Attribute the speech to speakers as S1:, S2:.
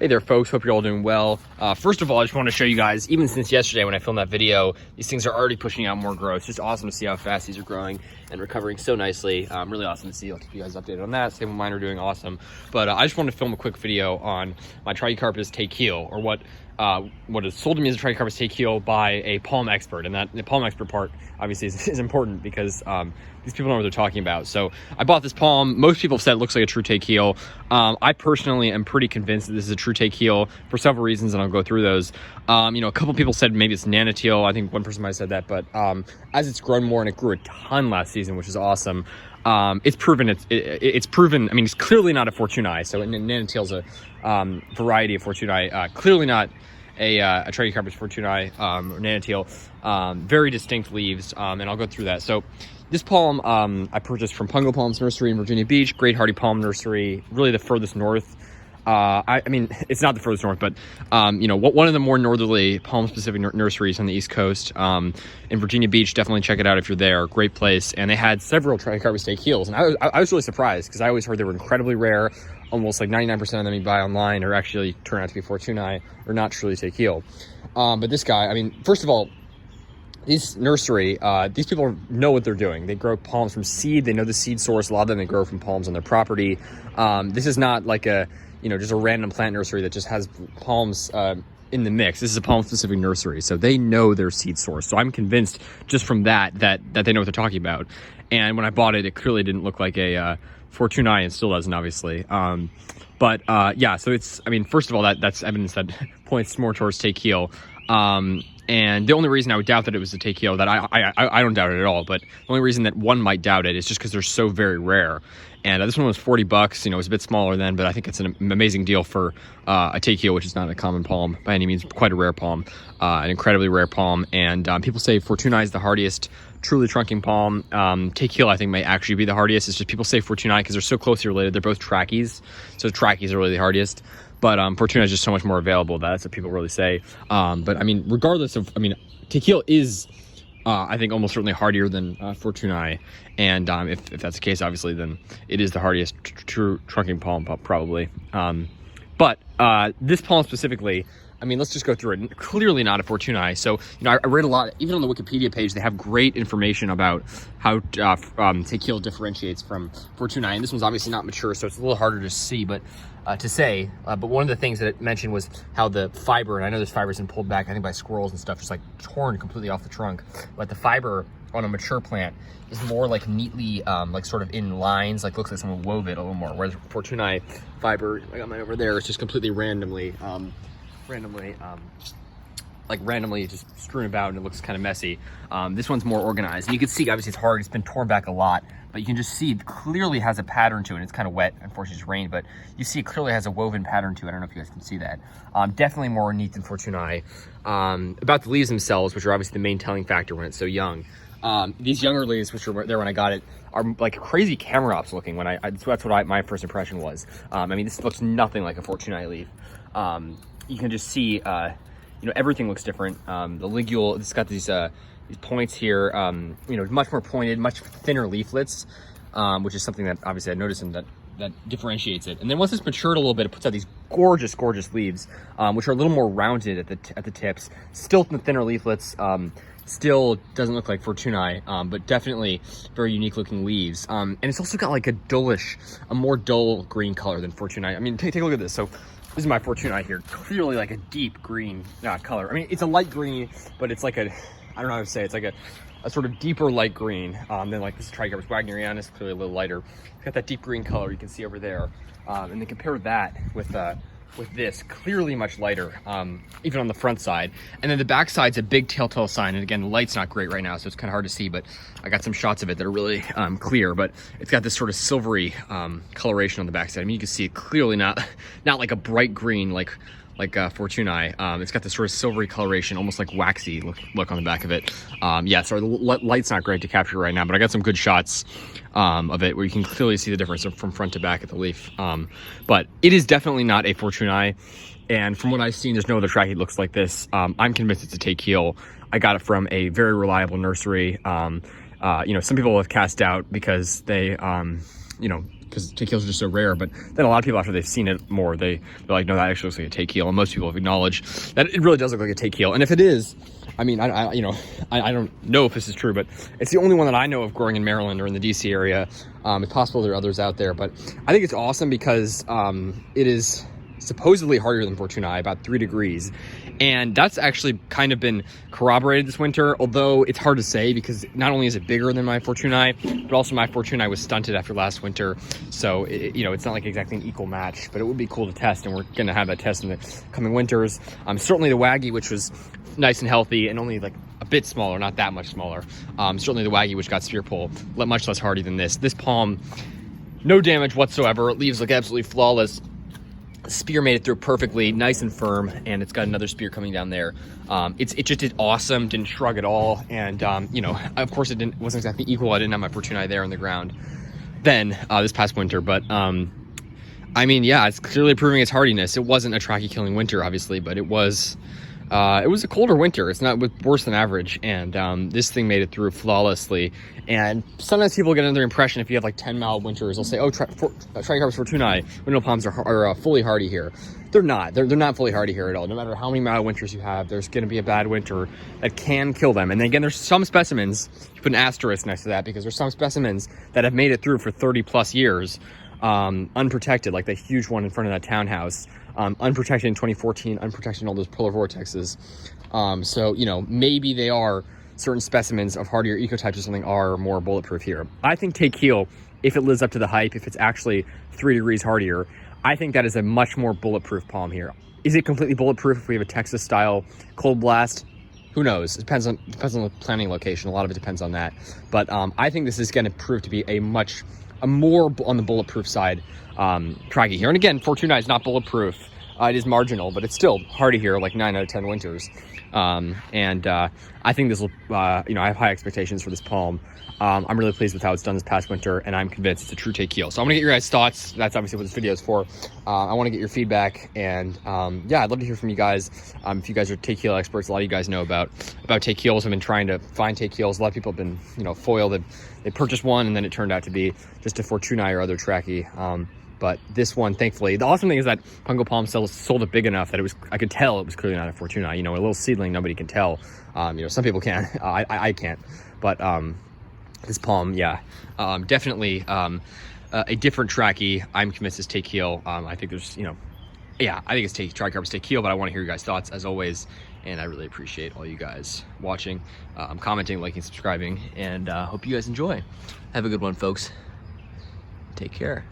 S1: Hey there folks, hope you're all doing well. First of all, I just want to show you guys, even since yesterday when I filmed that video, these things are already pushing out more growth. It's just awesome to see how fast these are growing and recovering so nicely. Really awesome to see. I'll keep you guys updated on that. Same with mine are doing awesome. But I just wanted to film a quick video on my Trachycarpus takil, or what is sold to me as a Trachycarpus takil by a palm expert. And that the palm expert part obviously is important because these people know what they're talking about. So I bought this palm. Most people have said it looks like a true takil. I personally am pretty convinced that this is a true takil for several reasons, and I'll go through those. A couple people said maybe it's nanoteal. I think one person might have said that, but as it's grown more, and it grew a ton last season, which is awesome. It's proven. It's proven. I mean, it's clearly not a Fortunae. So nanoteal is a variety of Fortunae. Clearly not a Trachycarpus Fortunae or nanoteal. Very distinct leaves, and I'll go through that. So this palm I purchased from Kumaon Palm's nursery in Virginia Beach. Great hardy palm nursery, really the furthest north. I mean, it's not the furthest north, but one of the more northerly palm-specific nurseries on the East Coast in Virginia Beach. Definitely check it out if you're there. Great place, and they had several Trachycarpus takils, and I was really surprised because I always heard they were incredibly rare. Almost like 99% of them you buy online are actually turn out to be Fortunae or not truly takil. But this guy, I mean, first of all, this nursery, these people know what they're doing. They grow palms from seed. They know the seed source. A lot of them, they grow from palms on their property. This is not like just a random plant nursery that just has palms in the mix. This is a palm-specific nursery, so they know their seed source. So I'm convinced just from that they know what they're talking about. And when I bought it, it clearly didn't look like a Fortunae, and still doesn't, obviously. Yeah, so it's, I mean, first of all, that's evidence that points more towards takil. And the only reason I would doubt that it was a takil, that I don't doubt it at all, but the only reason that one might doubt it is just because they're so very rare. And this one was $40. It was a bit smaller then, but I think it's an amazing deal for a takil, which is not a common palm by any means, quite a rare palm, an incredibly rare palm. And people say Fortunae is the hardiest truly trunking palm. Takil, I think, may actually be the hardiest. It's just people say Fortunae because they're so closely related. They're both trachys, so trachys are really the hardiest. But Fortunae is just so much more available. That's what people really say. But I mean, regardless of, takil is, I think, almost certainly hardier than Fortunae. And if that's the case, obviously, then it is the hardiest true trunking palm, probably. But this palm specifically, I mean, let's just go through it. Clearly not a Fortunae. So, I read a lot, even on the Wikipedia page, they have great information about how takil differentiates from Fortunae. And this one's obviously not mature, so it's a little harder to see, but but one of the things that it mentioned was how the fiber, and I know this fiber's been pulled back, I think, by squirrels and stuff, just like torn completely off the trunk. But the fiber on a mature plant is more like neatly, like sort of in lines, like looks like someone wove it a little more. Whereas Fortunae fiber, I got mine over there, it's just completely randomly just strewn about, and it looks kind of messy. This one's more organized, and you can see obviously it's hard, it's been torn back a lot, but you can just see it clearly has a pattern to it. It's kind of wet, unfortunately it's rained, but you see it clearly has a woven pattern to it. I don't know if you guys can see that. Definitely more neat than Fortunae. About the leaves themselves, which are obviously the main telling factor when it's so young. These younger leaves, which were there when I got it, are like crazy camerops looking. That's what my first impression was. I mean, this looks nothing like a Fortunae leaf. You can just see, everything looks different. The ligule, it's got these points here, much more pointed, much thinner leaflets, which is something that obviously I noticed and that differentiates it. And then once it's matured a little bit, it puts out these gorgeous, gorgeous leaves, which are a little more rounded at the tips, still thinner leaflets. Still doesn't look like Fortunae, but definitely very unique looking leaves. And it's also got like a more dull green color than Fortunae. I mean, take a look at this. So this is my Fortunae here, clearly like a deep green color. I mean, it's a light green, but it's like I don't know how to say it. It's like a sort of deeper light green than like this Trachycarpus wagnerianus, clearly a little lighter. It's got that deep green color you can see over there. And then compare that with this, clearly much lighter, even on the front side. And then the back side's a big telltale sign. And again, the light's not great right now, so it's kind of hard to see, but I got some shots of it that are really clear. But it's got this sort of silvery coloration on the back side. I mean, you can see it clearly not like a bright green like Fortunae. It's got this sort of silvery coloration, almost like waxy look on the back of it. So the light's not great to capture right now, but I got some good shots of it where you can clearly see the difference from front to back at the leaf. But it is definitely not a Fortunae, and from what I've seen, there's no other trachy that looks like this. I'm convinced it's a takil. I got it from a very reliable nursery. Some people have cast doubt because they because takeils are just so rare. But then a lot of people, after they've seen it more, they're like, no, that actually looks like a takil. And most people have acknowledged that it really does look like a takil. And if it is, I mean, I don't know if this is true, but it's the only one that I know of growing in Maryland or in the DC area. It's possible there are others out there, but I think it's awesome because it is supposedly hardier than Fortunae, about 3 degrees. And that's actually kind of been corroborated this winter, although it's hard to say because not only is it bigger than my Fortunae, but also my Fortunae was stunted after last winter. So, it's not like exactly an equal match, but it would be cool to test, and we're going to have that test in the coming winters. Certainly the Waggy, which was nice and healthy and only like a bit smaller, not that much smaller. Certainly the Waggy, which got spear pull, much less hardy than this. This palm, no damage whatsoever. It leaves like absolutely flawless. Spear made it through perfectly, nice and firm, and it's got another spear coming down there. It just did awesome, didn't shrug at all, and of course it wasn't exactly equal. I didn't have my Fortunae there on the ground then this past winter, but I mean, yeah, it's clearly proving its hardiness. It wasn't a trachy killing winter, obviously, but it was a colder winter. It's not worse than average, and this thing made it through flawlessly. And sometimes people get another impression if you have like 10 mild winters, they'll say, oh, Trachycarpus Fortunae windmill palms are fully hardy here. They're not. They're not fully hardy here at all. No matter how many mild winters you have, there's going to be a bad winter that can kill them. And then again, there's some specimens, you put an asterisk next to that, because there's some specimens that have made it through for 30 plus years unprotected, like the huge one in front of that townhouse. Unprotected in 2014, unprotected in all those polar vortexes. So, maybe they are certain specimens of hardier ecotypes or something are more bulletproof here. I think takil, if it lives up to the hype, if it's actually 3 degrees hardier, I think that is a much more bulletproof palm here. Is it completely bulletproof if we have a Texas style cold blast? Who knows? It depends on the planting location. A lot of it depends on that. But I think this is going to prove to be a more on the bulletproof side trachy here. And again, Fortunae is not bulletproof. It is marginal, but it's still hardy here, like 9 out of 10 winters. I think this will, I have high expectations for this palm. I'm really pleased with how it's done this past winter, and I'm convinced it's a true takil. So I'm gonna get your guys' thoughts. That's obviously what this video is for. I want to get your feedback, and yeah, I'd love to hear from you guys. If you guys are takil experts, a lot of you guys know about takils. I've been trying to find takils. A lot of people have been, foiled. They purchased one, and then it turned out to be just a Fortunae or other trachy. But this one, thankfully, the awesome thing is that Kumaon Palm sold it big enough that I could tell it was clearly not a Fortunae. A little seedling, nobody can tell. Some people can. I can't. But this palm, yeah, definitely a different trachy. I'm convinced it's takil. I think there's, I think it's Trachycarpus takil, but I want to hear your guys' thoughts as always. And I really appreciate all you guys watching, commenting, liking, subscribing, and hope you guys enjoy. Have a good one, folks. Take care.